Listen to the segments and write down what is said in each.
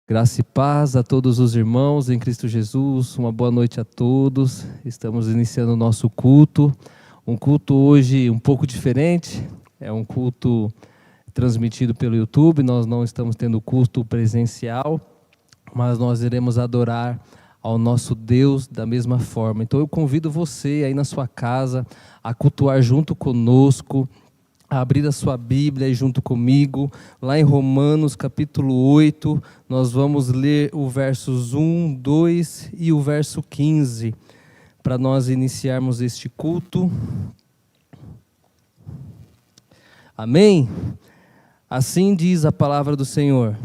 Graça e paz a todos os irmãos em Cristo Jesus, uma boa noite a todos. Estamos iniciando o nosso culto, um culto hoje um pouco diferente, é um culto transmitido pelo YouTube, nós não estamos tendo culto presencial, mas nós iremos adorar ao nosso Deus da mesma forma. Então eu convido você aí na sua casa a cultuar junto conosco, a abrir a sua Bíblia aí junto comigo, lá em Romanos capítulo 8, nós vamos ler o versos 1, 2 e o verso 15, para nós iniciarmos este culto. Amém? Assim diz a palavra do Senhor.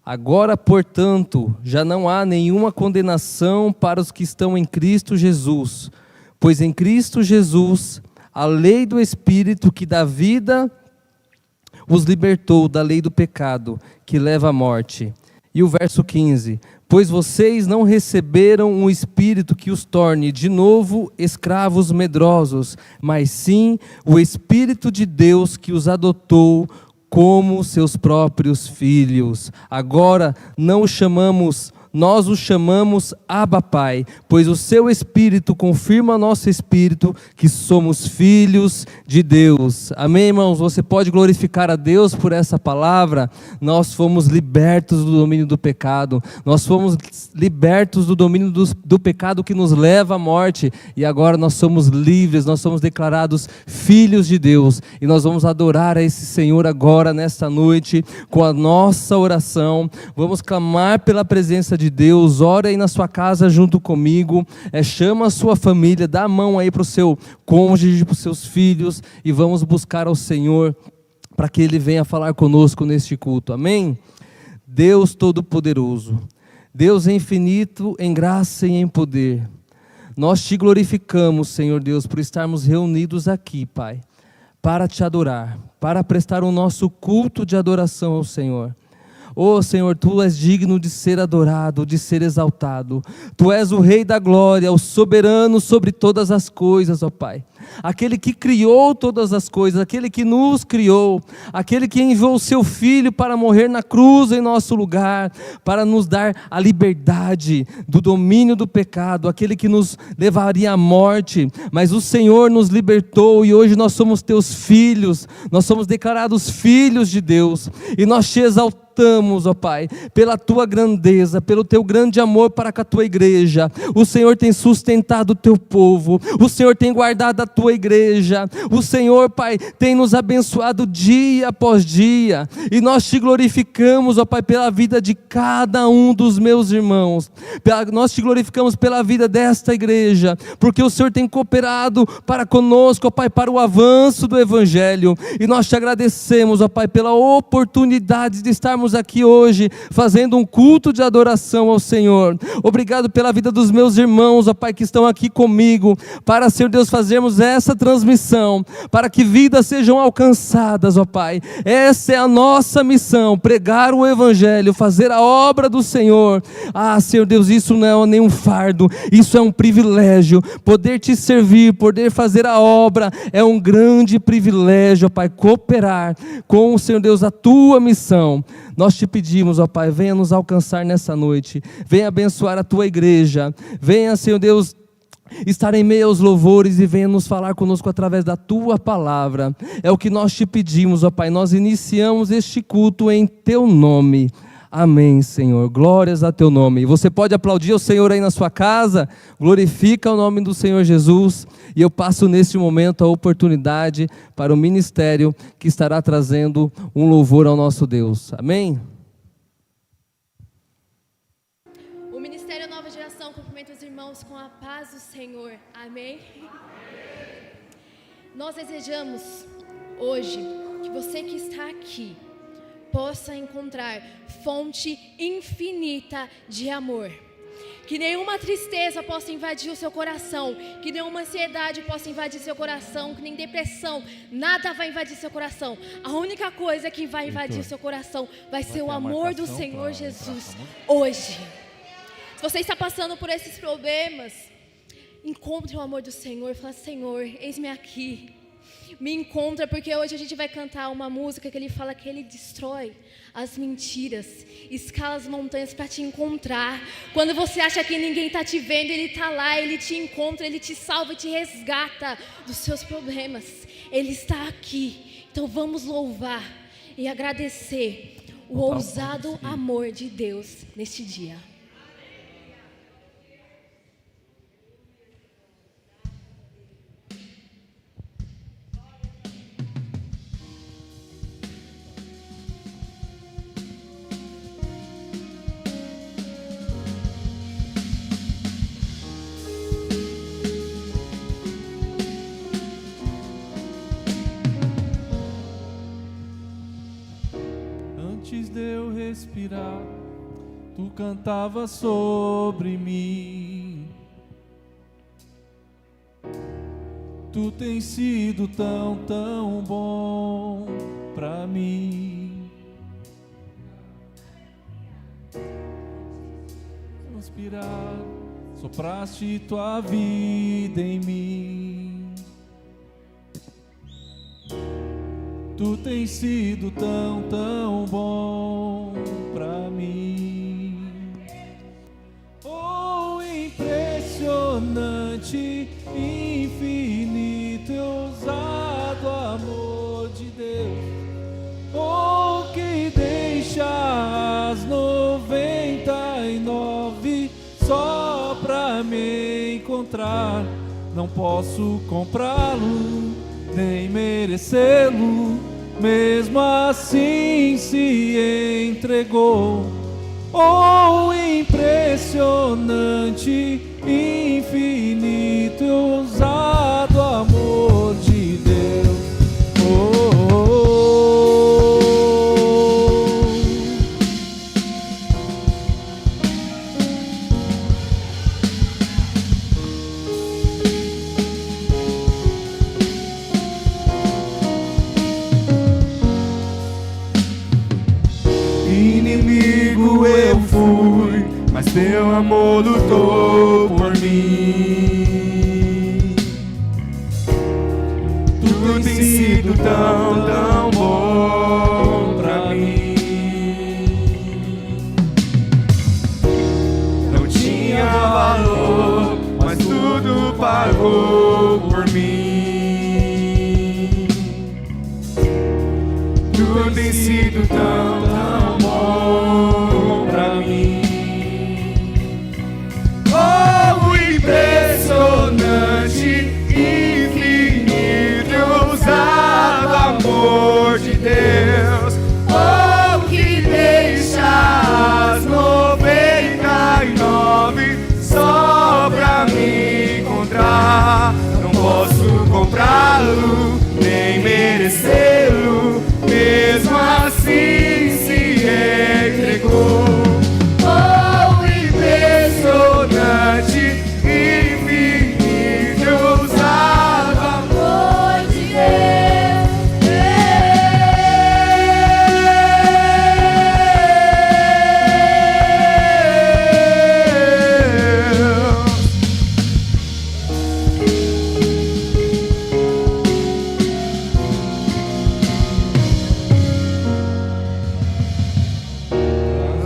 Agora, portanto, já não há nenhuma condenação para os que estão em Cristo Jesus, pois em Cristo Jesus a lei do Espírito que dá vida os libertou da lei do pecado, que leva à morte. E o verso 15, pois vocês não receberam um espírito que os torne de novo escravos medrosos, mas sim o Espírito de Deus que os adotou como seus próprios filhos. Agora nós o chamamos Abba Pai, pois o seu Espírito confirma nosso Espírito que somos filhos de Deus. Amém, irmãos? Você pode glorificar a Deus por essa palavra? Nós fomos libertos do domínio do pecado, nós fomos libertos do domínio do pecado que nos leva à morte, e agora nós somos livres, nós somos declarados filhos de Deus, e nós vamos adorar a esse Senhor agora, nesta noite, com a nossa oração. Vamos clamar pela presença de Deus. Ore aí na sua casa junto comigo, chama a sua família, dá a mão aí para o seu cônjuge, para os seus filhos, e vamos buscar ao Senhor, para que Ele venha falar conosco neste culto, amém? Deus Todo-Poderoso, Deus infinito em graça e em poder, nós te glorificamos, Senhor Deus, por estarmos reunidos aqui, Pai, para te adorar, para prestar o nosso culto de adoração ao Senhor. Oh Senhor, Tu és digno de ser adorado, de ser exaltado. Tu és o Rei da glória, o soberano sobre todas as coisas, ó Pai. Aquele que criou todas as coisas, aquele que nos criou, aquele que enviou o seu Filho para morrer na cruz em nosso lugar, para nos dar a liberdade do domínio do pecado, aquele que nos levaria à morte, mas o Senhor nos libertou e hoje nós somos Teus filhos, nós somos declarados filhos de Deus, e nós te exaltamos, ó Pai, pela Tua grandeza, pelo Teu grande amor para com a Tua igreja. O Senhor tem sustentado o Teu povo, o Senhor tem guardado a Tua igreja, o Senhor, Pai, tem nos abençoado dia após dia, e nós te glorificamos, ó Pai, pela vida de cada um dos meus irmãos, nós te glorificamos pela vida desta igreja, porque o Senhor tem cooperado para conosco, ó Pai, para o avanço do Evangelho, e nós te agradecemos, ó Pai, pela oportunidade de estarmos aqui hoje, fazendo um culto de adoração ao Senhor. Obrigado pela vida dos meus irmãos, ó Pai, que estão aqui comigo, para, Senhor Deus, fazermos essa transmissão, para que vidas sejam alcançadas, ó Pai. Essa é a nossa missão, pregar o Evangelho, fazer a obra do Senhor. Ah, Senhor Deus, isso não é nenhum fardo, isso é um privilégio, poder Te servir, poder fazer a obra, é um grande privilégio, ó Pai, cooperar com, Senhor Deus, a Tua missão. Nós te pedimos, ó Pai, venha nos alcançar nessa noite, venha abençoar a Tua igreja, venha, Senhor Deus, estar em meio aos louvores e venha nos falar conosco através da Tua palavra. É o que nós te pedimos, ó Pai, nós iniciamos este culto em Teu nome. Amém, Senhor, glórias a Teu nome. Você pode aplaudir o Senhor aí na sua casa, glorifica o nome do Senhor Jesus, e eu passo neste momento a oportunidade para o ministério que estará trazendo um louvor ao nosso Deus, amém? O Ministério Nova Geração cumprimenta os irmãos com a paz do Senhor, amém? Nós desejamos hoje que você que está aqui possa encontrar fonte infinita de amor, que nenhuma tristeza possa invadir o seu coração, que nenhuma ansiedade possa invadir seu coração, que nem depressão, nada vai invadir seu coração. A única coisa que vai invadir seu coração vai ser o amor do Senhor Jesus hoje. Se você está passando por esses problemas, encontre o amor do Senhor, fala: Senhor, eis-me aqui, Me encontra, porque hoje a gente vai cantar uma música que ele fala que ele destrói as mentiras, escala as montanhas para te encontrar. Quando você acha que ninguém está te vendo, ele está lá, ele te encontra, ele te salva, te resgata dos seus problemas. Ele está aqui. Então vamos louvar e agradecer o ousado amor de Deus neste dia. Antes de eu respirar, tu cantava sobre mim. Tu tens sido tão, tão bom pra mim. Respirar, sopraste tua vida em mim. Tu tens sido tão, tão bom pra mim. Oh, impressionante, infinito e ousado amor de Deus. Oh, que deixa as 99 só pra me encontrar. Não posso comprá-lo, nem merecê-lo, mesmo assim se entregou. Oh, impressionante, infinito e ousado amor de Deus. Oh, oh, inimigo eu fui, mas teu amor lutou por mim. Tu tens sido tão, tão bom pra mim. Não tinha valor, mas tudo pagou por mim. Tu tens sido tão, tão bom pra mim. Oh, impressionante, infinito e ousado amor de Deus. Oh, que deixa as 99 só pra me encontrar. Não posso comprá-lo, nem merecê-lo, mesmo assim se entregou. Oh, impressionante, infinito e ousado amor de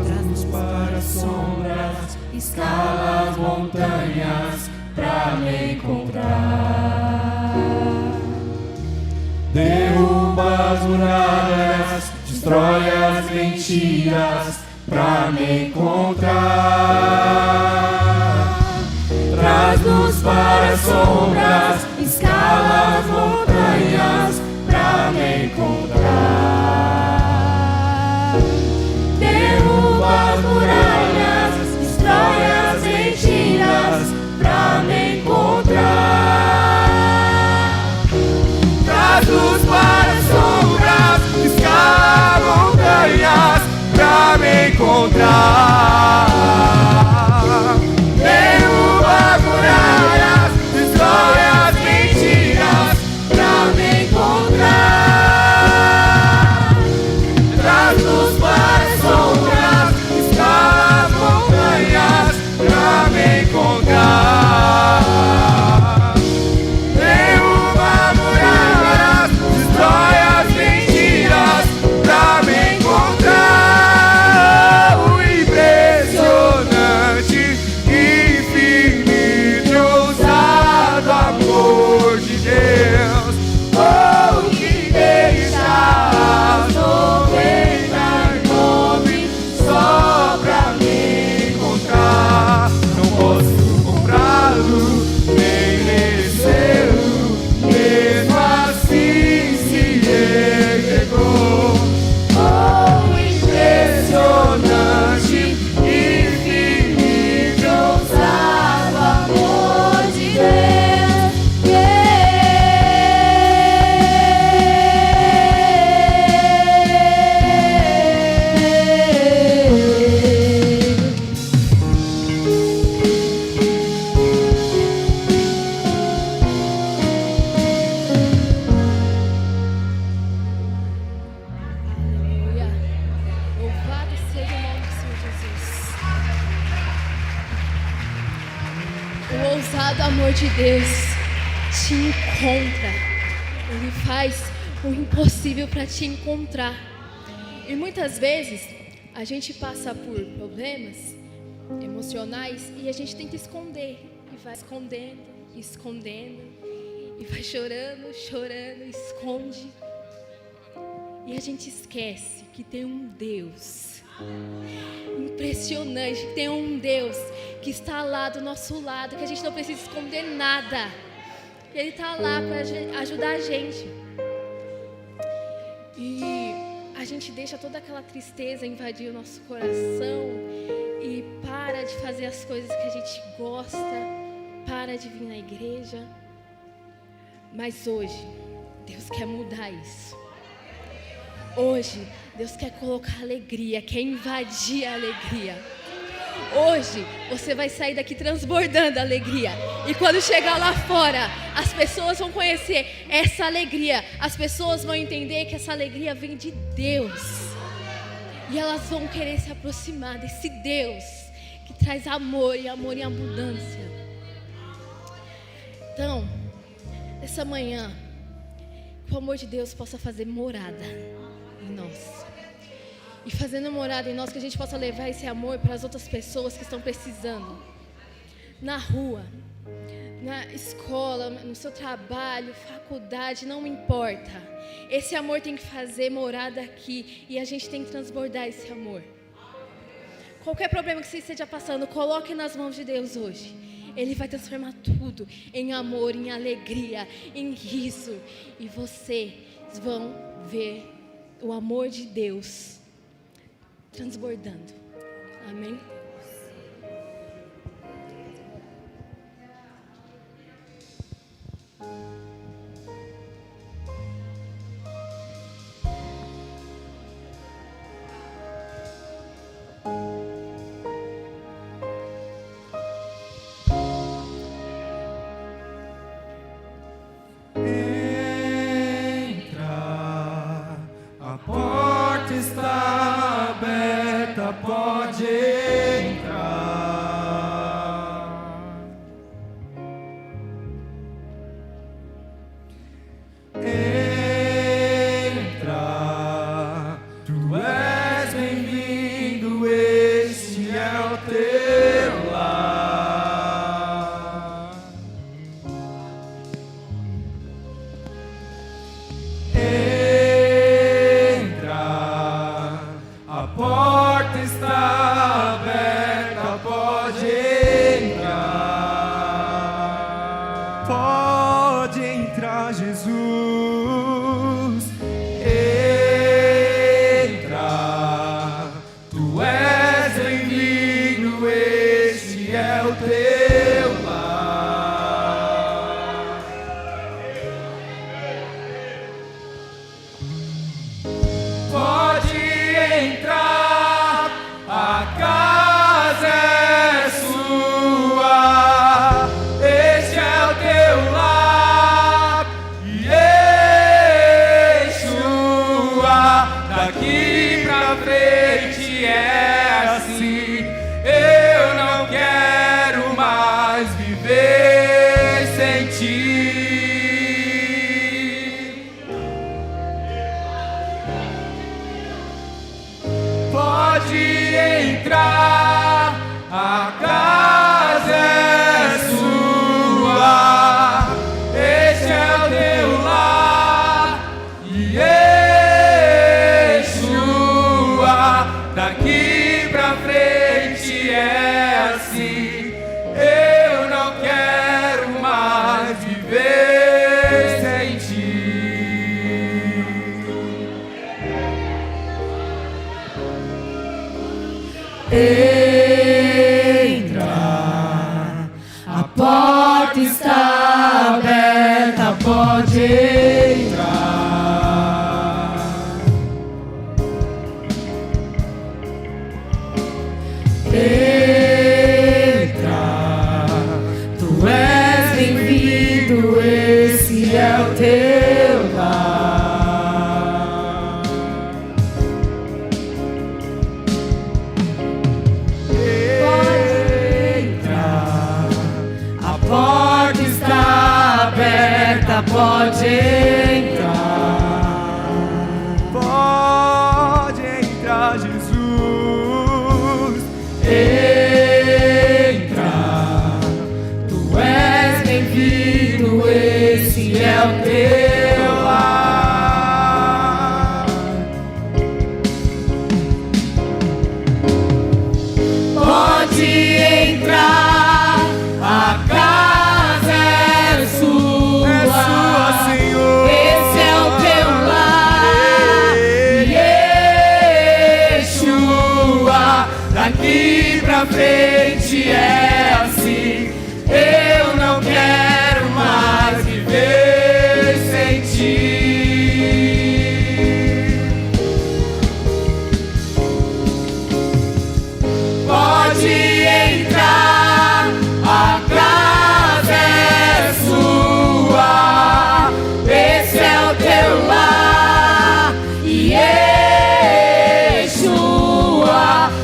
Traz-nos para as sombras, escala as montanhas pra me encontrar. Derruba as muralhas, destrói as mentiras pra me encontrar. Traz-nos para as sombras, escala as montanhas pra me encontrar. Derruba as muralhas, destrói as mentiras pra me encontrar. Traz-nos para as sombras, escala montanhas pra me encontrar. Derruba as muralhas, destrói as ousado amor de Deus te encontra. Ele faz o impossível para te encontrar. E muitas vezes a gente passa por problemas emocionais e a gente tenta esconder. E vai escondendo, escondendo. E vai chorando, chorando, esconde. E a gente esquece que tem um Deus impressionante, que tem um Deus que está lá do nosso lado, que a gente não precisa esconder nada. Ele está lá para ajudar a gente. E a gente deixa toda aquela tristeza invadir o nosso coração e para de fazer as coisas que a gente gosta, para de vir na igreja. Mas hoje, Deus quer mudar isso. Hoje, Deus quer colocar alegria, quer invadir a alegria. Hoje, você vai sair daqui transbordando a alegria. E quando chegar lá fora, as pessoas vão conhecer essa alegria. As pessoas vão entender que essa alegria vem de Deus. E elas vão querer se aproximar desse Deus que traz amor e amor em abundância. Então, essa manhã, que o amor de Deus possa fazer morada em nós. E fazendo morada em nós, que a gente possa levar esse amor para as outras pessoas que estão precisando. Na rua, na escola, no seu trabalho, faculdade, não importa. Esse amor tem que fazer morada aqui e a gente tem que transbordar esse amor. Qualquer problema que você esteja passando, coloque nas mãos de Deus hoje. Ele vai transformar tudo em amor, em alegria, em riso. E vocês vão ver o amor de Deus transbordando. Amém? Pode entrar. Entra, tu és bem-vindo, este é o teu lar. Entra, a porta está aberta, pode entrar. Pode entrar, Jesus. Entra, tu és bem-vindo, este é o teu lar. Pode entrar, a casa é sua, este é o teu lar, Yeshua, daqui pra frente é assim, eu não quero mais viver sem ti. Pode entrar, a casa é sua, este é o teu lar, Yeshua, daqui pra frente é assim, eu não quero mais viver sem ti. Entra, a porta está aberta, pode entrar. Entra, tu és bem-vindo, esse é o teu lar. agora pode entrar. Pode entrar, Jesus. Entra, tu és bem-vindo, esse é o teu lar. Pode entrar, a casa é sua, Senhor. Esse é o teu lar, Yeshua. Daqui pra frente é assim. Eu não quero mais viver sem ti. Pode entrar, a casa é sua. Esse é o teu lar, Yeshua.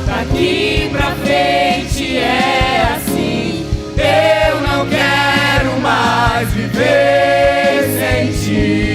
Daqui pra frente é assim. Eu não quero mais viver sem ti.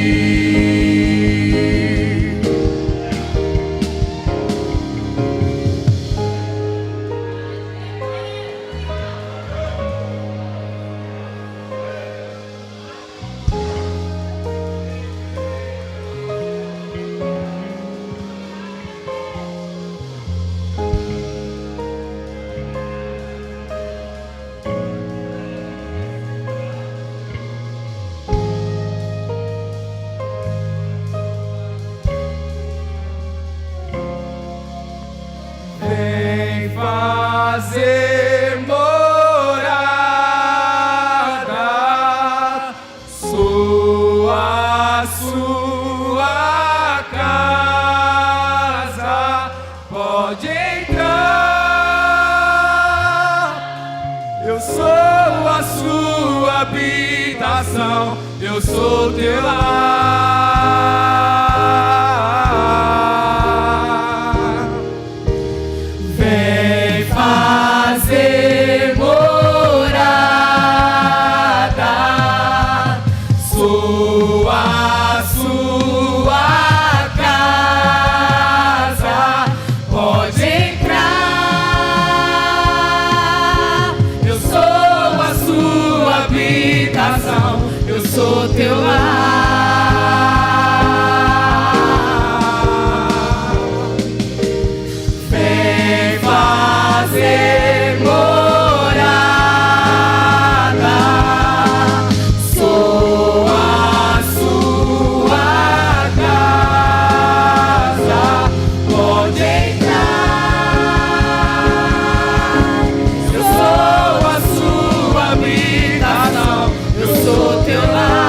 Vem fazer morada, sou a sua casa. Pode entrar, eu sou a sua habitação, eu sou teu lar. Vem fazer morada, sou a sua casa. Pode entrar, eu sou a sua habitação, eu sou teu lar. Vem fazer morada, sou a sua casa. Pode entrar, eu sou a sua habitação, eu sou teu lar.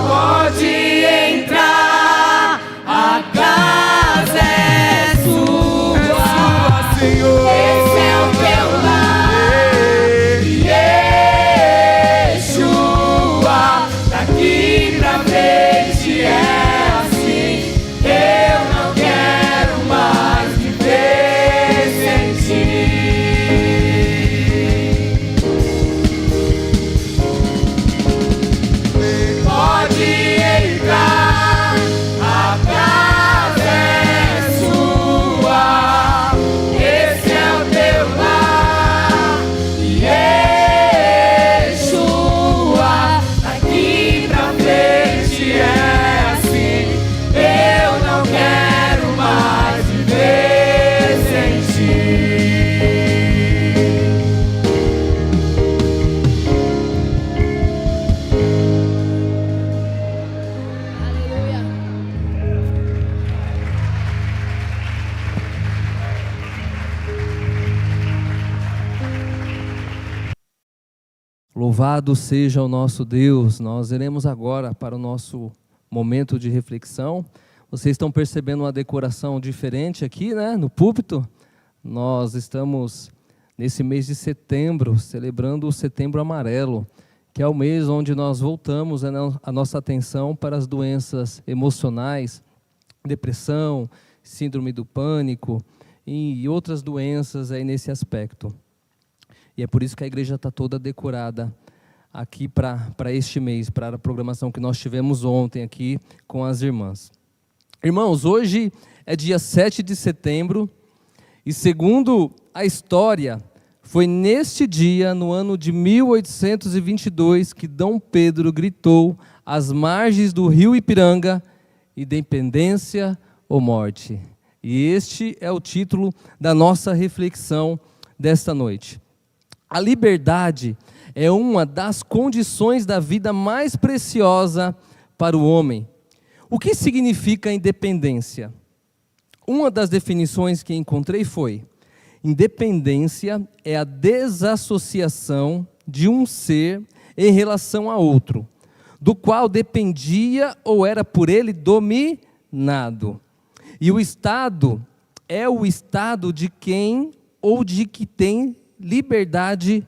Pode entrar, a casa é sua, Senhor. Esse é o teu lar, Yeshua. Daqui pra frente é assim. Eu não quero mais viver sem ti. Pode entrar, a casa é sua. Esse é o teu lar, Yeshua. Daqui pra frente é assim. Eu não quero mais viver sem ti. Aleluia. Louvado seja o nosso Deus. Nós iremos agora para o nosso momento de reflexão. Vocês estão percebendo uma decoração diferente aqui, né, no púlpito? Nós estamos nesse mês de setembro, celebrando o Setembro Amarelo, que é o mês onde nós voltamos a nossa atenção para as doenças emocionais, depressão, síndrome do pânico e outras doenças aí nesse aspecto. E é por isso que a igreja está toda decorada aqui para este mês, para a programação que nós tivemos ontem aqui com as irmãs. Irmãos, hoje é dia 7 de setembro e, segundo a história, foi neste dia, no ano de 1822, que Dom Pedro gritou às margens do rio Ipiranga: independência ou morte. E este é o título da nossa reflexão desta noite. A liberdade é uma das condições da vida mais preciosa para o homem. O que significa independência? Uma das definições que encontrei foi: independência é a desassociação de um ser em relação a outro, do qual dependia ou era por ele dominado. E o Estado é o estado de quem ou de que tem liberdade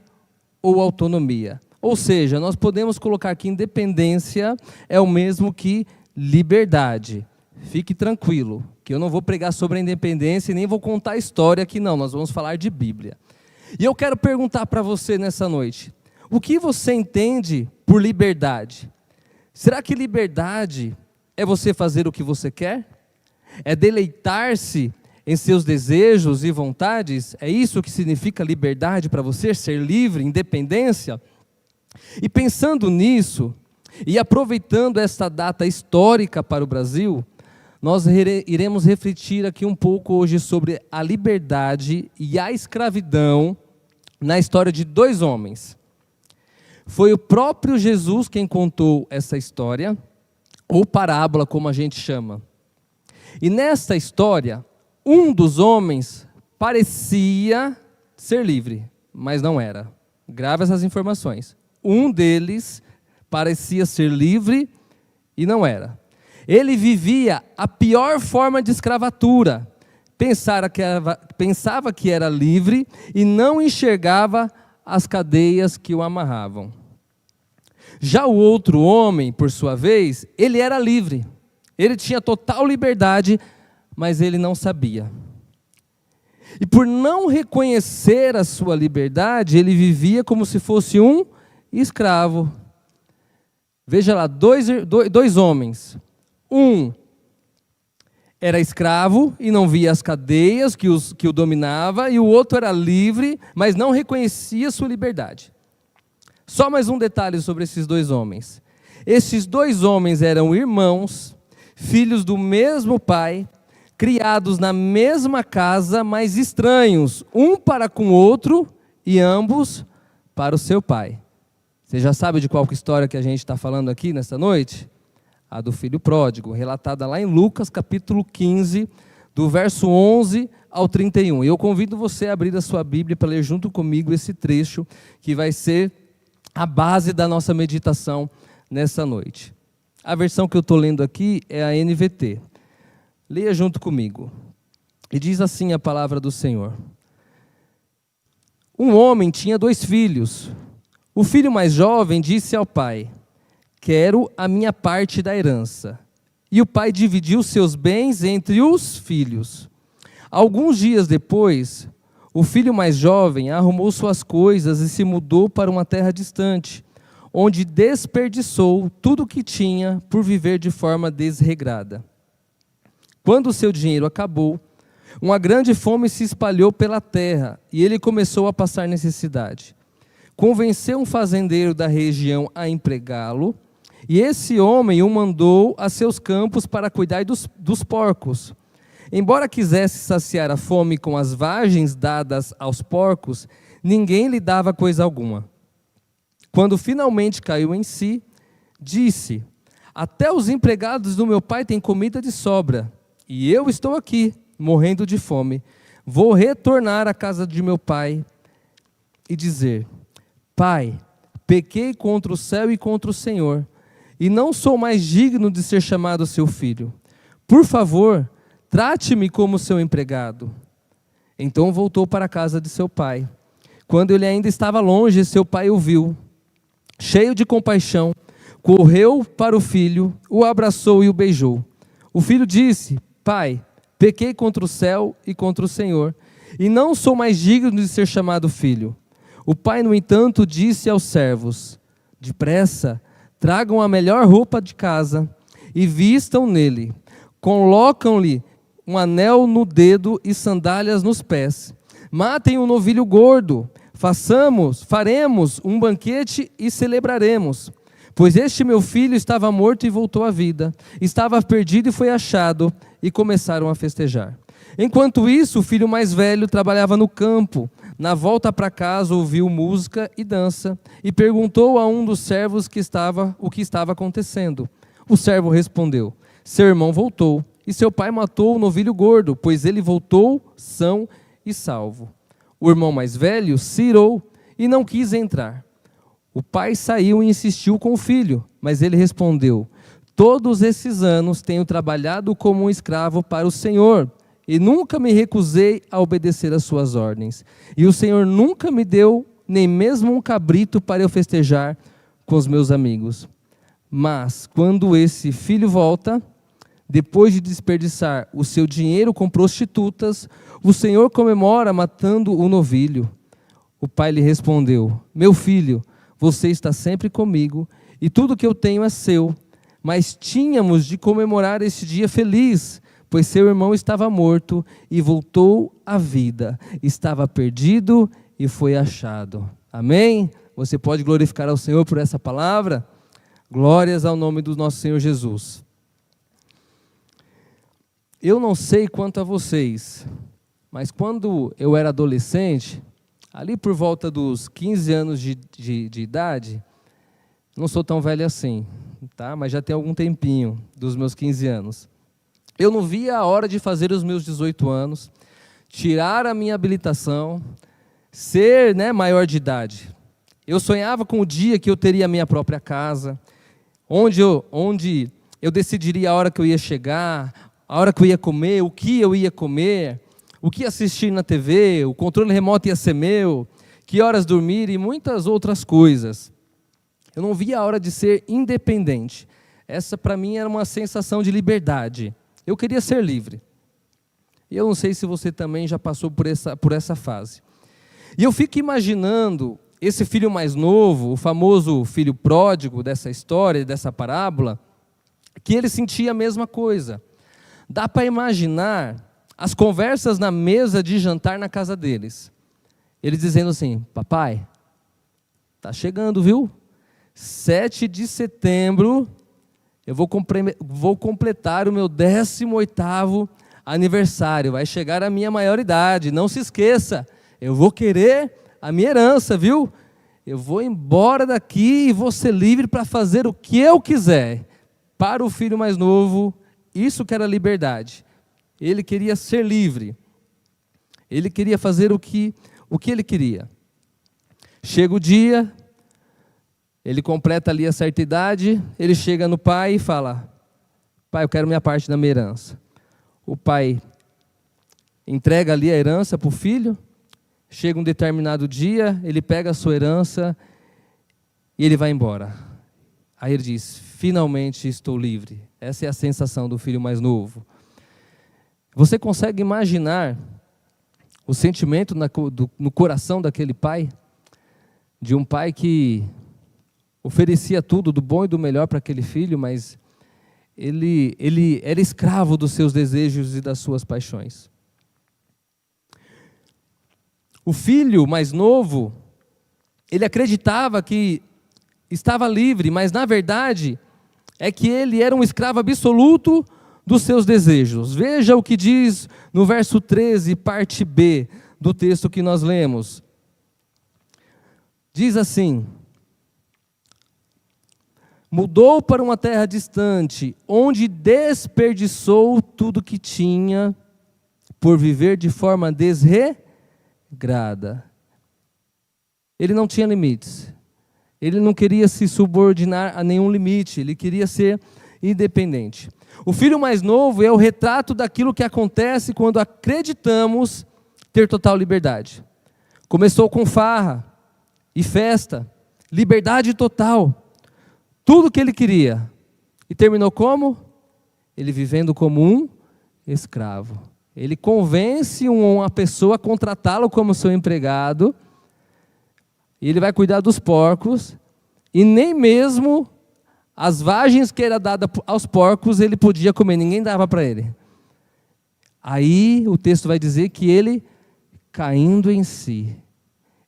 ou autonomia. Ou seja, nós podemos colocar que independência é o mesmo que liberdade. Fique tranquilo, que eu não vou pregar sobre a independência e nem vou contar a história aqui não, nós vamos falar de Bíblia. E eu quero perguntar para você nessa noite: o que você entende por liberdade? Será que liberdade é você fazer o que você quer? É deleitar-se em seus desejos e vontades? É isso que significa liberdade para você, ser livre, independência? E pensando nisso, e aproveitando esta data histórica para o Brasil, nós iremos refletir aqui um pouco hoje sobre a liberdade e a escravidão na história de dois homens. Foi o próprio Jesus quem contou essa história, ou parábola, como a gente chama. E nesta história, um dos homens parecia ser livre, mas não era. Grave essas informações. Um deles parecia ser livre e não era. Ele vivia a pior forma de escravatura. Pensava que era livre e não enxergava as cadeias que o amarravam. Já o outro homem, por sua vez, ele era livre. Ele tinha total liberdade, mas ele não sabia. E por não reconhecer a sua liberdade, ele vivia como se fosse um escravo. Veja lá, dois homens. Um era escravo e não via as cadeias que o dominava, e o outro era livre, mas não reconhecia sua liberdade. Só mais um detalhe sobre esses dois homens. Esses dois homens eram irmãos, filhos do mesmo pai, criados na mesma casa, mas estranhos, um para com o outro e ambos para o seu pai. Você já sabe de qual história que a gente está falando aqui nesta noite? A do filho pródigo, relatada lá em Lucas capítulo 15, do verso 11 ao 31. Eu convido você a abrir a sua Bíblia para ler junto comigo esse trecho, que vai ser a base da nossa meditação nessa noite. A versão que eu estou lendo aqui é a NVT. Leia junto comigo. E diz assim a palavra do Senhor: um homem tinha 2 filhos. O filho mais jovem disse ao pai: quero a minha parte da herança. E o pai dividiu seus bens entre os filhos. Alguns dias depois, o filho mais jovem arrumou suas coisas e se mudou para uma terra distante, onde desperdiçou tudo o que tinha por viver de forma desregrada. Quando o seu dinheiro acabou, uma grande fome se espalhou pela terra e ele começou a passar necessidade. Convenceu um fazendeiro da região a empregá-lo, e esse homem o mandou a seus campos para cuidar dos porcos. Embora quisesse saciar a fome com as vagens dadas aos porcos, ninguém lhe dava coisa alguma. Quando finalmente caiu em si, disse: até os empregados do meu pai têm comida de sobra, e eu estou aqui, morrendo de fome. Vou retornar à casa de meu pai e dizer: Pai, pequei contra o céu e contra o Senhor, e não sou mais digno de ser chamado seu filho. Por favor, trate-me como seu empregado. Então voltou para a casa de seu pai. Quando ele ainda estava longe, seu pai o viu. Cheio de compaixão, correu para o filho, o abraçou e o beijou. O filho disse: Pai, pequei contra o céu e contra o Senhor, e não sou mais digno de ser chamado filho. O pai, no entanto, disse aos servos: depressa, tragam a melhor roupa de casa e vistam nele. Colocam-lhe um anel no dedo e sandálias nos pés. Matem um novilho gordo. Faremos um banquete e celebraremos. Pois este meu filho estava morto e voltou à vida. Estava perdido e foi achado. E começaram a festejar. Enquanto isso, o filho mais velho trabalhava no campo. Na volta para casa, ouviu música e dança. E perguntou a um dos servos o que estava acontecendo. O servo respondeu: seu irmão voltou. E seu pai matou o novilho gordo, pois ele voltou são e salvo. O irmão mais velho se irou e não quis entrar. O pai saiu e insistiu com o filho, mas ele respondeu: todos esses anos tenho trabalhado como um escravo para o Senhor, e nunca me recusei a obedecer às suas ordens. E o Senhor nunca me deu nem mesmo um cabrito para eu festejar com os meus amigos. Mas quando esse filho volta, depois de desperdiçar o seu dinheiro com prostitutas, o Senhor comemora matando o novilho. O pai lhe respondeu: meu filho, você está sempre comigo e tudo que eu tenho é seu. Mas tínhamos de comemorar este dia feliz, pois seu irmão estava morto e voltou à vida. Estava perdido e foi achado. Amém? Você pode glorificar ao Senhor por essa palavra? Glórias ao nome do nosso Senhor Jesus. Eu não sei quanto a vocês, mas quando eu era adolescente, ali por volta dos 15 anos de idade, não sou tão velho assim, tá? Mas já tem algum tempinho dos meus 15 anos. Eu não via a hora de fazer os meus 18 anos, tirar a minha habilitação, ser, maior de idade. Eu sonhava com o dia que eu teria a minha própria casa, onde eu decidiria a hora que eu ia chegar, a hora que eu ia comer, o que eu ia comer, o que assistir na TV, o controle remoto ia ser meu, que horas dormir e muitas outras coisas. Eu não via a hora de ser independente. Essa, para mim, era uma sensação de liberdade. Eu queria ser livre. E eu não sei se você também já passou por essa fase. E eu fico imaginando esse filho mais novo, o famoso filho pródigo dessa história, dessa parábola, que ele sentia a mesma coisa. Dá para imaginar as conversas na mesa de jantar na casa deles. Eles dizendo assim: papai, tá chegando, viu? 7 de setembro, eu vou completar o meu 18º aniversário. Vai chegar a minha maioridade, não se esqueça. Eu vou querer a minha herança, viu? Eu vou embora daqui e vou ser livre para fazer o que eu quiser. Para o filho mais novo, isso que era liberdade. Ele queria ser livre. Ele queria fazer o que ele queria. Chega o dia, ele completa ali a certa idade, ele chega no pai e fala: pai, eu quero minha parte da minha herança. O pai entrega ali a herança para o filho. Chega um determinado dia, ele pega a sua herança e ele vai embora. Aí ele diz: finalmente estou livre. Essa é a sensação do filho mais novo. Você consegue imaginar o sentimento no coração daquele pai? De um pai que oferecia tudo do bom e do melhor para aquele filho, mas ele era escravo dos seus desejos e das suas paixões. O filho mais novo, ele acreditava que estava livre, mas na verdade é que ele era um escravo absoluto dos seus desejos. Veja o que diz no verso 13, parte B do texto que nós lemos. Diz assim: mudou para uma terra distante, onde desperdiçou tudo que tinha por viver de forma desregrada. Ele não tinha limites. Ele não queria se subordinar a nenhum limite. Ele queria ser independente. O filho mais novo é o retrato daquilo que acontece quando acreditamos ter total liberdade. Começou com farra e festa, liberdade total, tudo que ele queria. E terminou como? Ele vivendo como um escravo. Ele convence uma pessoa a contratá-lo como seu empregado, e ele vai cuidar dos porcos, e nem mesmo as vagens que era dada aos porcos ele podia comer, ninguém dava para ele. Aí o texto vai dizer que ele, caindo em si,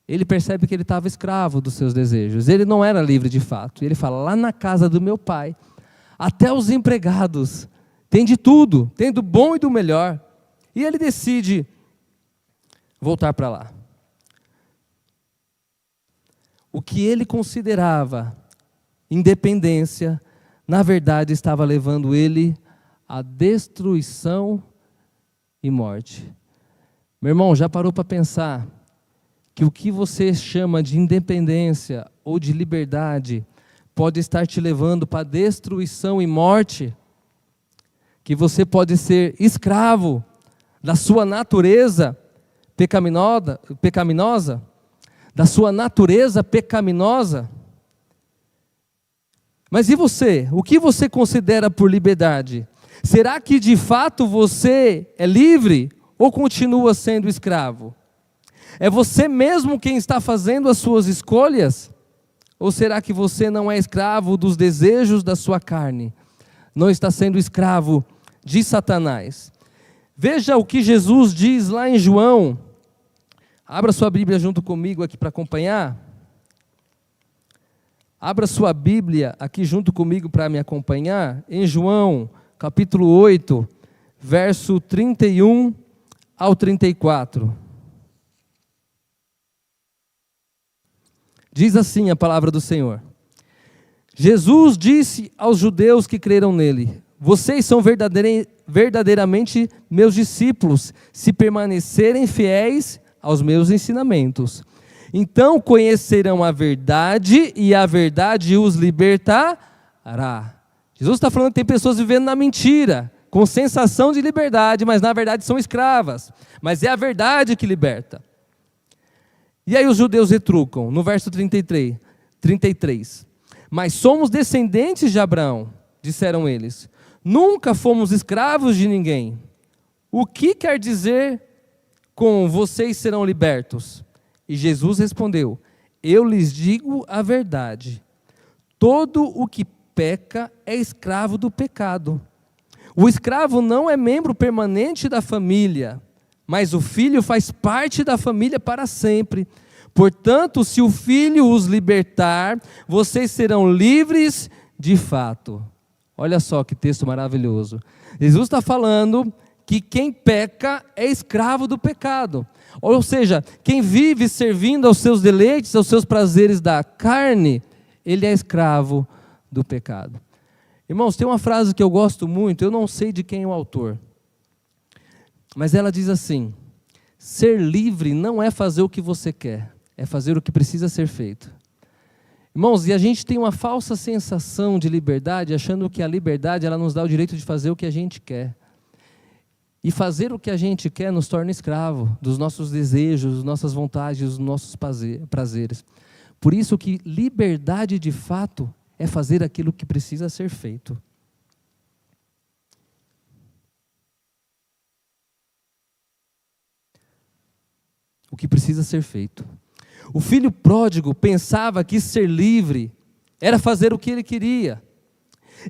ele percebe que ele estava escravo dos seus desejos, ele não era livre de fato. E ele fala, lá na casa do meu pai, até os empregados, tem de tudo, tem do bom e do melhor. E ele decide voltar para lá. O que ele considerava independência, na verdade estava levando ele à destruição e morte. Meu irmão, já parou para pensar que o que você chama de independência ou de liberdade pode estar te levando para destruição e morte? Que você pode ser escravo da sua natureza pecaminosa, da sua natureza pecaminosa. Mas e você? O que você considera por liberdade? Será que de fato você é livre ou continua sendo escravo? É você mesmo quem está fazendo as suas escolhas? Ou será que você não é escravo dos desejos da sua carne? Não está sendo escravo de Satanás? Veja o que Jesus diz lá em João. Abra sua Bíblia junto comigo aqui para acompanhar. Abra sua Bíblia aqui junto comigo para me acompanhar. Em João, capítulo 8, verso 31 ao 34. Diz assim a palavra do Senhor. Jesus disse aos judeus que creram nele: vocês são verdadeiramente meus discípulos, se permanecerem fiéis aos meus ensinamentos. Então conhecerão a verdade, e a verdade os libertará. Jesus está falando que tem pessoas vivendo na mentira, com sensação de liberdade, mas na verdade são escravas. Mas é a verdade que liberta. E aí os judeus retrucam, no verso 33. Mas somos descendentes de Abraão, disseram eles. Nunca fomos escravos de ninguém. O que quer dizer com vocês serão libertos? E Jesus respondeu: eu lhes digo a verdade. Todo o que peca é escravo do pecado. O escravo não é membro permanente da família, mas o filho faz parte da família para sempre. Portanto, se o filho os libertar, vocês serão livres de fato. Olha só que texto maravilhoso. Jesus está falando que quem peca é escravo do pecado. Ou seja, quem vive servindo aos seus deleites, aos seus prazeres da carne, ele é escravo do pecado. Irmãos, tem uma frase que eu gosto muito, eu não sei de quem é o autor, mas ela diz assim: ser livre não é fazer o que você quer, é fazer o que precisa ser feito. Irmãos, e a gente tem uma falsa sensação de liberdade, achando que a liberdade ela nos dá o direito de fazer o que a gente quer. E fazer o que a gente quer nos torna escravo dos nossos desejos, das nossas vontades, dos nossos prazeres. Por isso que liberdade de fato é fazer aquilo que precisa ser feito. O que precisa ser feito. O filho pródigo pensava que ser livre era fazer o que ele queria.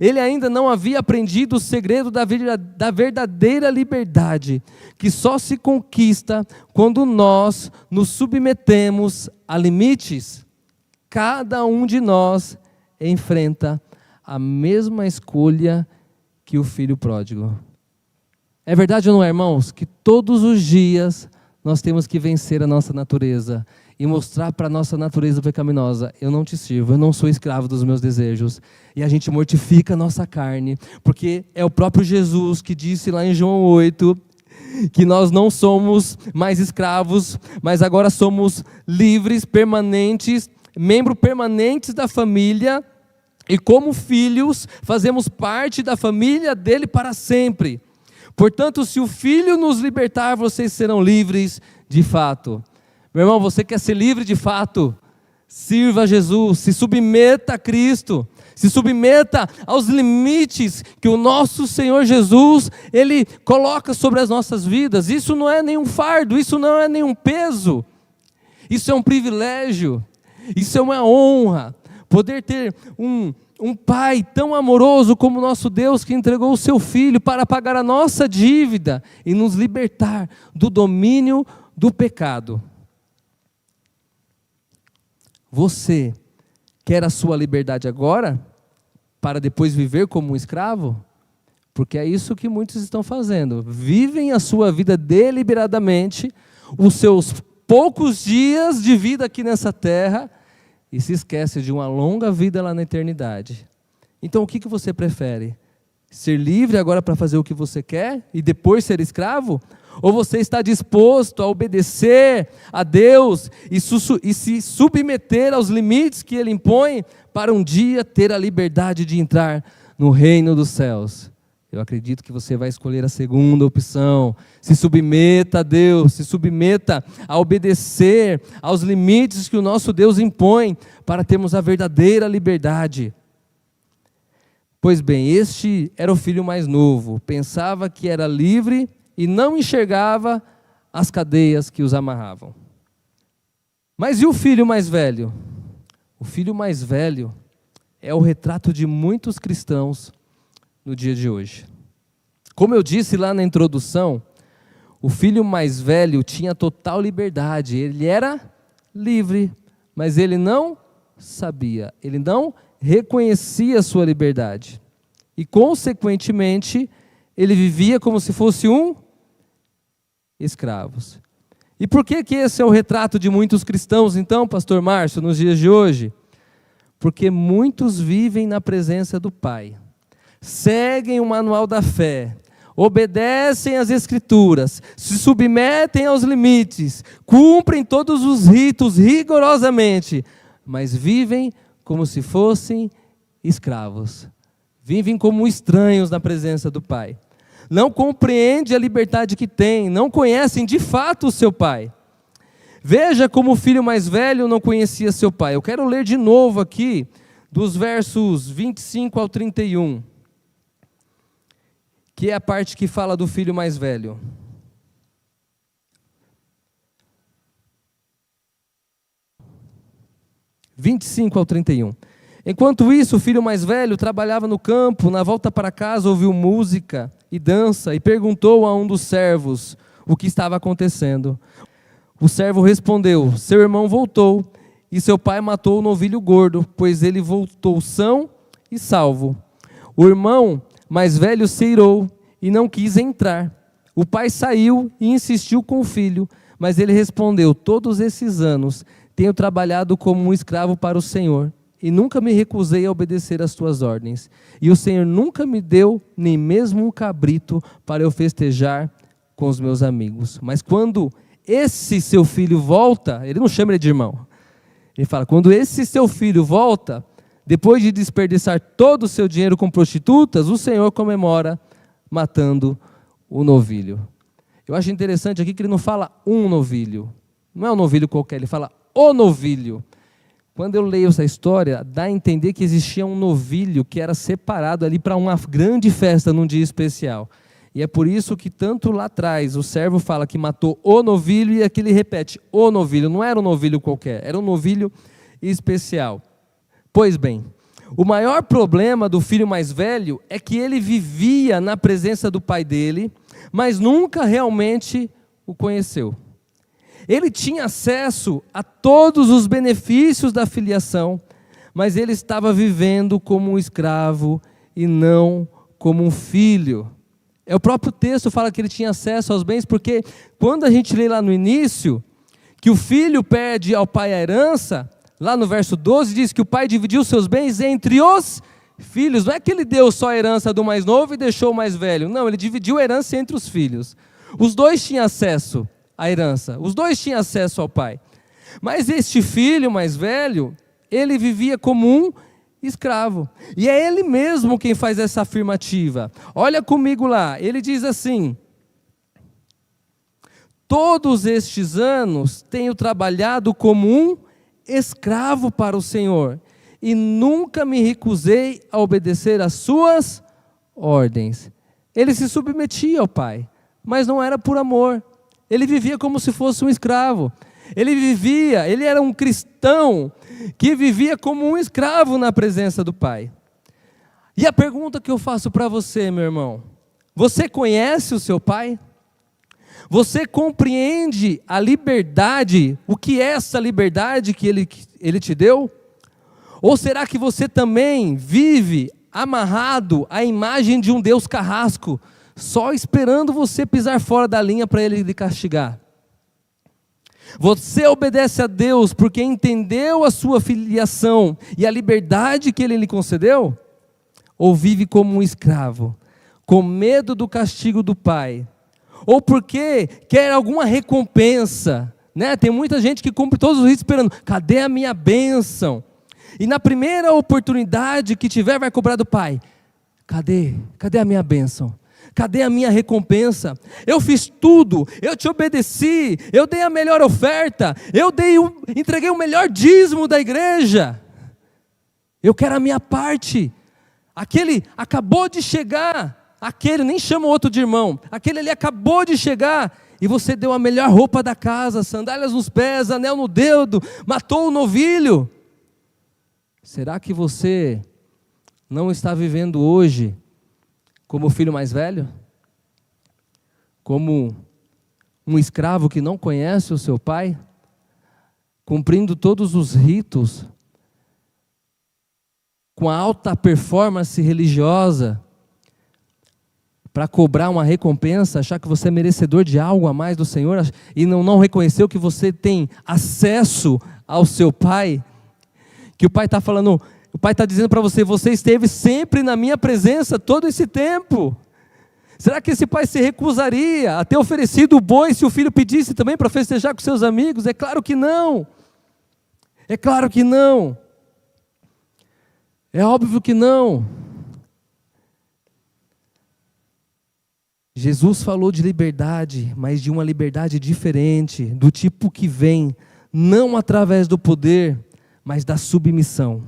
Ele ainda não havia aprendido o segredo da verdadeira liberdade, que só se conquista quando nós nos submetemos a limites. Cada um de nós enfrenta a mesma escolha que o filho pródigo. É verdade ou não é, irmãos? Que todos os dias nós temos que vencer a nossa natureza e mostrar para a nossa natureza pecaminosa: eu não te sirvo, eu não sou escravo dos meus desejos. E a gente mortifica a nossa carne, porque é o próprio Jesus que disse lá em João 8, que nós não somos mais escravos, mas agora somos livres, permanentes, membros permanentes da família, e como filhos fazemos parte da família dele para sempre. Portanto, se o Filho nos libertar, vocês serão livres de fato. Meu irmão, você quer ser livre de fato? Sirva a Jesus, se submeta a Cristo, se submeta aos limites que o nosso Senhor Jesus, Ele coloca sobre as nossas vidas. Isso não é nenhum fardo, isso não é nenhum peso, isso é um privilégio. Isso é uma honra, poder ter um Pai tão amoroso como o nosso Deus, que entregou o seu Filho para pagar a nossa dívida e nos libertar do domínio do pecado. Você quer a sua liberdade agora, para depois viver como um escravo? Porque é isso que muitos estão fazendo. Vivem a sua vida deliberadamente, os seus poucos dias de vida aqui nessa terra, e se esquece de uma longa vida lá na eternidade. Então o que você prefere? Ser livre agora para fazer o que você quer e depois ser escravo? Ou você está disposto a obedecer a Deus e se submeter aos limites que Ele impõe para um dia ter a liberdade de entrar no reino dos céus? Eu acredito que você vai escolher a segunda opção. Se submeta a Deus, se submeta a obedecer aos limites que o nosso Deus impõe para termos a verdadeira liberdade. Pois bem, este era o filho mais novo, pensava que era livre e não enxergava as cadeias que os amarravam. Mas e o filho mais velho? O filho mais velho é o retrato de muitos cristãos no dia de hoje. Como eu disse lá na introdução, o filho mais velho tinha total liberdade, ele era livre, mas ele não sabia, ele não reconhecia a sua liberdade. E, consequentemente, ele vivia como se fosse um escravo. E por que esse é o retrato de muitos cristãos, então, pastor Márcio, nos dias de hoje? Porque muitos vivem na presença do Pai, seguem o manual da fé, obedecem às Escrituras, se submetem aos limites, cumprem todos os ritos rigorosamente, mas vivem como se fossem escravos. Vivem como estranhos na presença do Pai. Não compreendem a liberdade que têm, não conhecem de fato o seu Pai. Veja como o filho mais velho não conhecia seu pai. Eu quero ler de novo aqui, dos versos 25 ao 31, que é a parte que fala do filho mais velho. (25 ao 31). Enquanto isso, o filho mais velho trabalhava no campo, na volta para casa ouviu música e dança e perguntou a um dos servos o que estava acontecendo. O servo respondeu: seu irmão voltou e seu pai matou o novilho gordo, pois ele voltou são e salvo. O irmão mais velho se irou e não quis entrar. O pai saiu e insistiu com o filho, mas ele respondeu: todos esses anos tenho trabalhado como um escravo para o Senhor e nunca me recusei a obedecer às tuas ordens. E o Senhor nunca me deu nem mesmo um cabrito para eu festejar com os meus amigos. Mas quando esse seu filho volta, ele não chama ele de irmão. Ele fala, quando esse seu filho volta, depois de desperdiçar todo o seu dinheiro com prostitutas, o Senhor comemora matando o novilho. Eu acho interessante aqui que ele não fala um novilho. Não é um novilho qualquer, ele fala o novilho. Quando eu leio essa história, dá a entender que existia um novilho que era separado ali para uma grande festa num dia especial. E é por isso que tanto lá atrás o servo fala que matou o novilho e aqui ele repete, o novilho. Não era um novilho qualquer, era um novilho especial. Pois bem, o maior problema do filho mais velho é que ele vivia na presença do pai dele, mas nunca realmente o conheceu. Ele tinha acesso a todos os benefícios da filiação, mas ele estava vivendo como um escravo e não como um filho. O próprio texto fala que ele tinha acesso aos bens, porque quando a gente lê lá no início, que o filho pede ao pai a herança, lá no verso 12 diz que o pai dividiu seus bens entre os filhos. Não é que ele deu só a herança do mais novo e deixou o mais velho. Não, ele dividiu a herança entre os filhos. Os dois tinham acesso à herança, os dois tinham acesso ao pai. Mas este filho mais velho, ele vivia como um escravo. E é ele mesmo quem faz essa afirmativa. Olha comigo lá, ele diz assim: todos estes anos tenho trabalhado como um escravo para o Senhor e nunca me recusei a obedecer às suas ordens. Ele se submetia ao pai, mas não era por amor. Ele vivia como se fosse um escravo. Ele era um cristão que vivia como um escravo na presença do Pai. E a pergunta que eu faço para você, meu irmão: você conhece o seu Pai? Você compreende a liberdade, o que é essa liberdade que Ele te deu? Ou será que você também vive amarrado à imagem de um Deus carrasco, só esperando você pisar fora da linha para Ele lhe castigar? Você obedece a Deus porque entendeu a sua filiação e a liberdade que Ele lhe concedeu? Ou vive como um escravo, com medo do castigo do Pai? Ou porque quer alguma recompensa, né? Tem muita gente que cumpre todos os ritos esperando: cadê a minha bênção? E na primeira oportunidade que tiver, vai cobrar do Pai: cadê a minha bênção? Cadê a minha recompensa? Eu fiz tudo, eu te obedeci, eu dei a melhor oferta, entreguei o melhor dízimo da igreja, eu quero a minha parte. Aquele acabou de chegar, aquele, nem chama o outro de irmão, aquele ali acabou de chegar, e você deu a melhor roupa da casa, sandálias nos pés, anel no dedo, matou o novilho. Será que você não está vivendo hoje como o filho mais velho? Como um escravo que não conhece o seu pai? Cumprindo todos os ritos, com a alta performance religiosa, para cobrar uma recompensa, achar que você é merecedor de algo a mais do Senhor, e não reconheceu que você tem acesso ao seu pai? Que o pai está falando, o pai está dizendo para você: você esteve sempre na minha presença todo esse tempo. Será que esse pai se recusaria a ter oferecido o boi se o filho pedisse também para festejar com seus amigos? É claro que não. É claro que não. É óbvio que não. Jesus falou de liberdade, mas de uma liberdade diferente, do tipo que vem não através do poder, mas da submissão.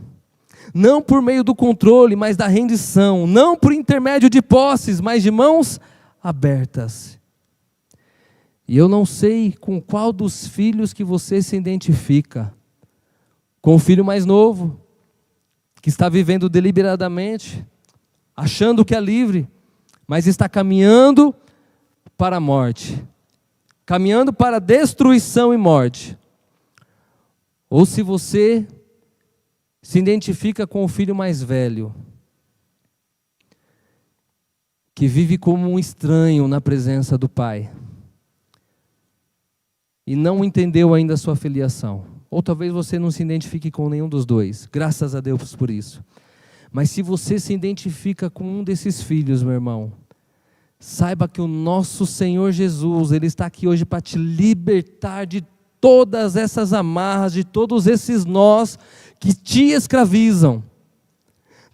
Não por meio do controle, mas da rendição. Não por intermédio de posses, mas de mãos abertas. E eu não sei com qual dos filhos que você se identifica. Com o filho mais novo, que está vivendo deliberadamente, achando que é livre, mas está caminhando para a morte, caminhando para a destruição e morte. Ou se você se identifica com o filho mais velho, que vive como um estranho na presença do Pai, e não entendeu ainda a sua filiação. Ou talvez você não se identifique com nenhum dos dois, graças a Deus por isso. Mas se você se identifica com um desses filhos, meu irmão, saiba que o nosso Senhor Jesus, Ele está aqui hoje para te libertar de todas essas amarras, de todos esses nós que te escravizam.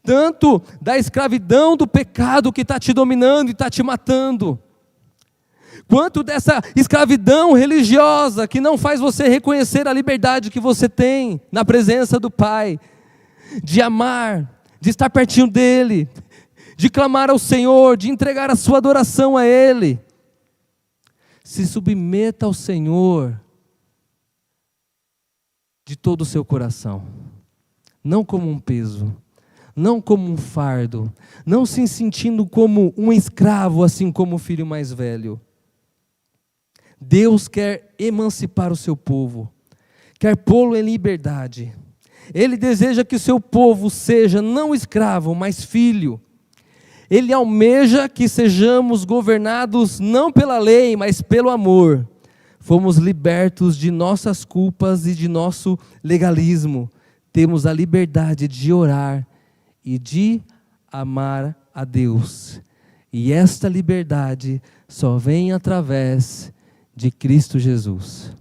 Tanto da escravidão do pecado que está te dominando e está te matando, quanto dessa escravidão religiosa que não faz você reconhecer a liberdade que você tem na presença do Pai, de amar, de estar pertinho dEle, de clamar ao Senhor, de entregar a sua adoração a Ele. Se submeta ao Senhor de todo o seu coração, não como um peso, não como um fardo, não se sentindo como um escravo, assim como o filho mais velho. Deus quer emancipar o seu povo, quer pô-lo em liberdade. Ele deseja que o seu povo seja não escravo, mas filho. Ele almeja que sejamos governados não pela lei, mas pelo amor. Fomos libertos de nossas culpas e de nosso legalismo. Temos a liberdade de orar e de amar a Deus. E esta liberdade só vem através de Cristo Jesus.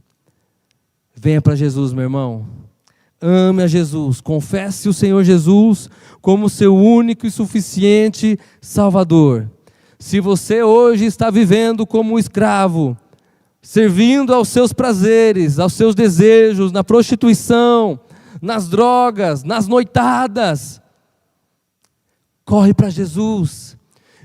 Venha para Jesus, meu irmão. Ame a Jesus. Confesse o Senhor Jesus como seu único e suficiente Salvador. Se você hoje está vivendo como um escravo, servindo aos seus prazeres, aos seus desejos, na prostituição, nas drogas, nas noitadas, corre para Jesus.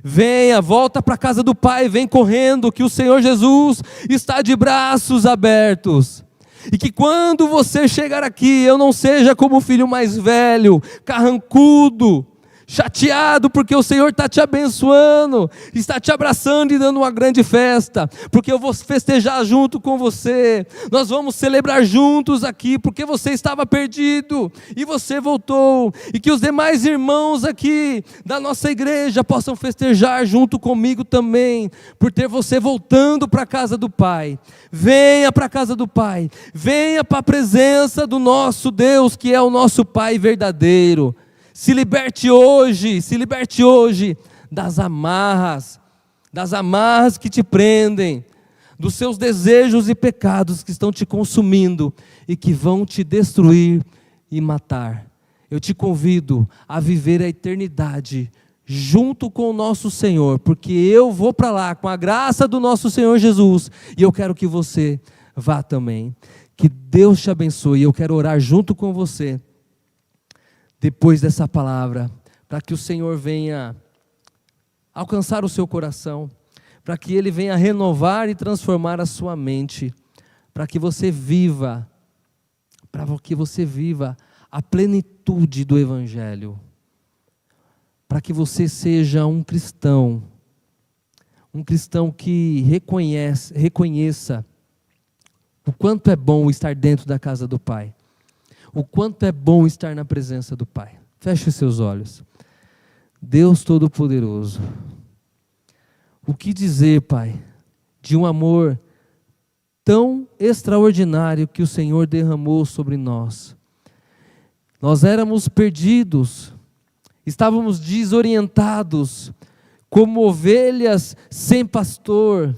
Venha, volta para a casa do Pai, vem correndo, que o Senhor Jesus está de braços abertos. E que quando você chegar aqui, eu não seja como o filho mais velho, carrancudo, chateado, porque o Senhor está te abençoando, está te abraçando e dando uma grande festa, porque eu vou festejar junto com você, nós vamos celebrar juntos aqui, porque você estava perdido e você voltou, e que os demais irmãos aqui da nossa igreja possam festejar junto comigo também, por ter você voltando para a casa do Pai. Venha para a casa do Pai, venha para a presença do nosso Deus, que é o nosso Pai verdadeiro. Se liberte hoje das amarras que te prendem, dos seus desejos e pecados que estão te consumindo e que vão te destruir e matar. Eu te convido a viver a eternidade junto com o nosso Senhor, porque eu vou para lá com a graça do nosso Senhor Jesus, e eu quero que você vá também. Que Deus te abençoe, eu quero orar junto com você depois dessa palavra, para que o Senhor venha alcançar o seu coração, para que Ele venha renovar e transformar a sua mente, para que você viva a plenitude do Evangelho, para que você seja um cristão que reconheça o quanto é bom estar dentro da casa do Pai, o quanto é bom estar na presença do Pai. Feche os seus olhos. Deus Todo-Poderoso, o que dizer, Pai, de um amor tão extraordinário que o Senhor derramou sobre nós. Nós éramos perdidos, estávamos desorientados, como ovelhas sem pastor,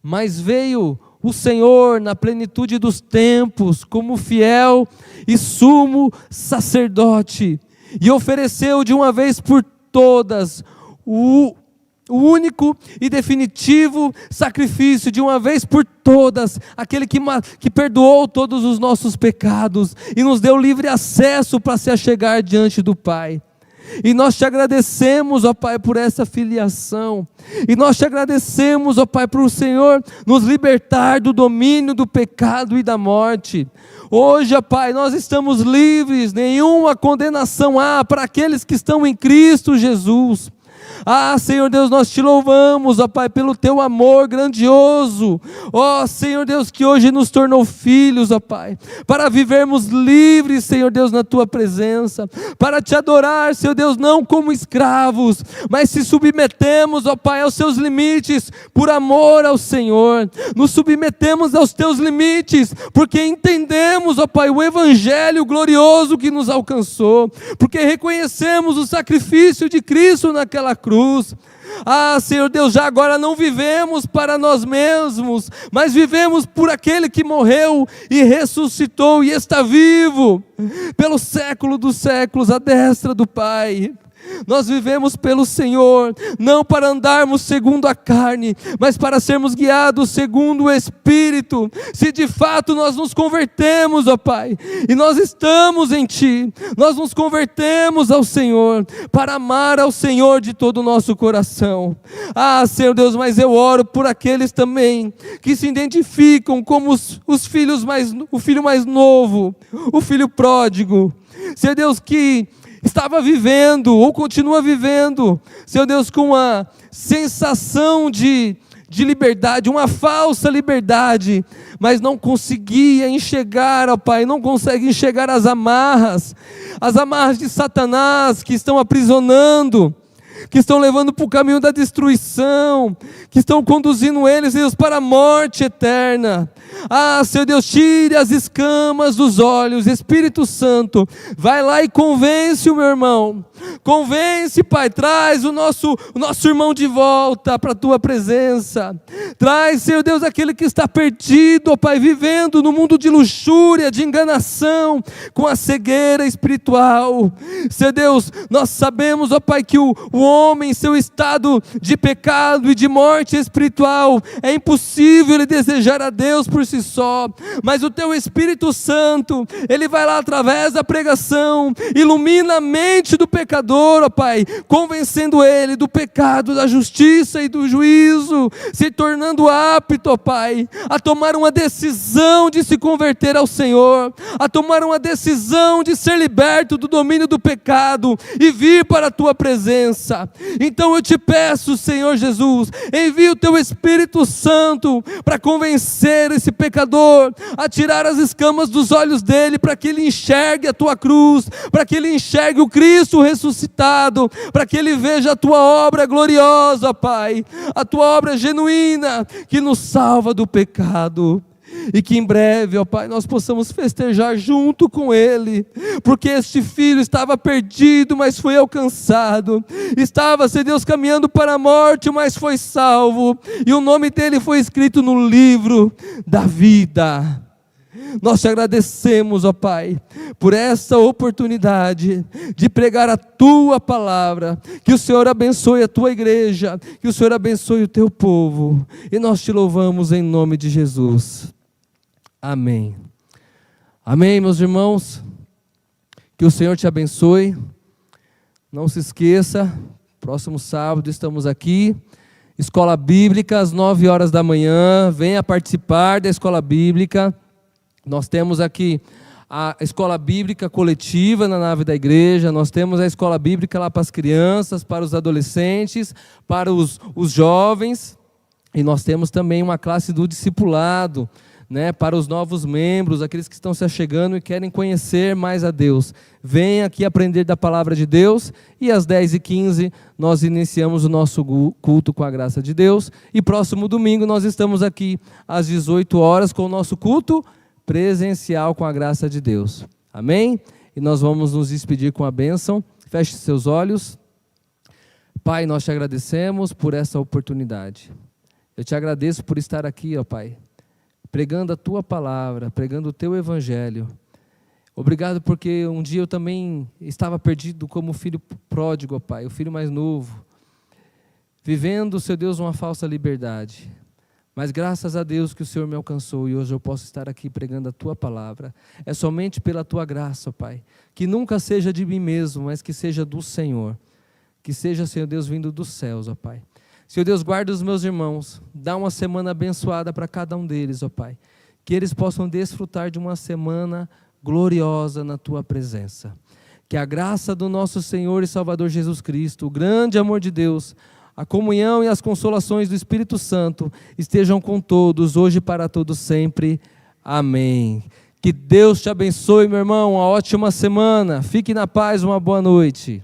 mas veio o Senhor na plenitude dos tempos, como fiel e sumo sacerdote, e ofereceu de uma vez por todas o único e definitivo sacrifício, de uma vez por todas, aquele que perdoou todos os nossos pecados e nos deu livre acesso para se achegar diante do Pai. E nós te agradecemos, ó Pai, por essa filiação, e nós te agradecemos, ó Pai, por o Senhor nos libertar do domínio do pecado e da morte. Hoje, ó Pai, nós estamos livres, nenhuma condenação há para aqueles que estão em Cristo Jesus. Ah, Senhor Deus, nós te louvamos, ó Pai, pelo teu amor grandioso. Ó Senhor Deus, que hoje nos tornou filhos, ó Pai, para vivermos livres, Senhor Deus, na tua presença, para te adorar, Senhor Deus, não como escravos, mas se submetemos, ó Pai, aos seus limites, por amor ao Senhor. Nos submetemos aos teus limites, porque entendemos, ó Pai, o evangelho glorioso que nos alcançou, porque reconhecemos o sacrifício de Cristo naquela cruz. Ah, Senhor Deus, já agora não vivemos para nós mesmos, mas vivemos por aquele que morreu e ressuscitou e está vivo, pelo século dos séculos, à destra do Pai. Nós vivemos pelo Senhor, não para andarmos segundo a carne, mas para sermos guiados segundo o Espírito. Se de fato nós nos convertemos, ó Pai, e nós estamos em Ti, nós nos convertemos ao Senhor, para amar ao Senhor de todo o nosso coração. Ah, Senhor Deus, mas eu oro por aqueles também, que se identificam como os filhos o filho mais novo, o filho pródigo. Senhor Deus, que estava vivendo, ou continua vivendo, Senhor Deus, com uma sensação de liberdade, uma falsa liberdade, mas não conseguia enxergar, ó Pai, não consegue enxergar as amarras de Satanás que estão aprisionando, que estão levando para o caminho da destruição, que estão conduzindo eles, Deus, para a morte eterna. Ah, Senhor Deus, tire as escamas dos olhos. Espírito Santo, vai lá e convence o meu irmão, convence, Pai, traz o nosso irmão de volta para a Tua presença, traz, Senhor Deus, aquele que está perdido, ó Pai, vivendo no mundo de luxúria, de enganação, com a cegueira espiritual. Senhor Deus, nós sabemos, ó Pai, que o homem em seu estado de pecado e de morte espiritual, é impossível ele desejar a Deus por por si só, mas o teu Espírito Santo, ele vai lá através da pregação, ilumina a mente do pecador, ó Pai, convencendo ele do pecado, da justiça e do juízo, se tornando apto, ó Pai, a tomar uma decisão de se converter ao Senhor, a tomar uma decisão de ser liberto do domínio do pecado e vir para a tua presença. Então eu te peço, Senhor Jesus, envia o teu Espírito Santo para convencer esse pecador a tirar as escamas dos olhos dele, para que ele enxergue a tua cruz, para que ele enxergue o Cristo ressuscitado, para que ele veja a tua obra gloriosa, Pai, a tua obra genuína que nos salva do pecado. E que em breve, ó Pai, nós possamos festejar junto com ele, porque este filho estava perdido, mas foi alcançado, estava, Senhor Deus, caminhando para a morte, mas foi salvo, e o nome dele foi escrito no livro da vida. Nós te agradecemos, ó Pai, por essa oportunidade de pregar a tua palavra. Que o Senhor abençoe a tua igreja, que o Senhor abençoe o teu povo, e nós te louvamos em nome de Jesus. Amém. Amém, meus irmãos. Que o Senhor te abençoe. Não se esqueça, próximo sábado estamos aqui, Escola Bíblica, às 9 horas da manhã. Venha participar da Escola Bíblica. Nós temos aqui a Escola Bíblica coletiva na nave da igreja, nós temos a Escola Bíblica lá para as crianças, para os adolescentes, para os jovens, e nós temos também uma classe do discipulado, né, para os novos membros, aqueles que estão se achegando e querem conhecer mais a Deus. Venha aqui aprender da palavra de Deus, e às 10h15 nós iniciamos o nosso culto com a graça de Deus, e próximo domingo nós estamos aqui às 18 horas com o nosso culto presencial com a graça de Deus. Amém? E nós vamos nos despedir com a bênção. Feche seus olhos. Pai, nós te agradecemos por essa oportunidade. Eu te agradeço por estar aqui, ó Pai, pregando a tua palavra, pregando o teu evangelho. Obrigado porque um dia eu também estava perdido como filho pródigo, ó Pai, o filho mais novo, vivendo, Seu Deus, uma falsa liberdade. Mas graças a Deus que o Senhor me alcançou e hoje eu posso estar aqui pregando a tua palavra. É somente pela tua graça, ó Pai, que nunca seja de mim mesmo, mas que seja do Senhor. Que seja, Senhor Deus, vindo dos céus, ó Pai. Senhor Deus, guarda os meus irmãos, dá uma semana abençoada para cada um deles, ó Pai. Que eles possam desfrutar de uma semana gloriosa na tua presença. Que a graça do nosso Senhor e Salvador Jesus Cristo, o grande amor de Deus, a comunhão e as consolações do Espírito Santo estejam com todos, hoje e para todos sempre. Amém. Que Deus te abençoe, meu irmão, uma ótima semana. Fique na paz, uma boa noite.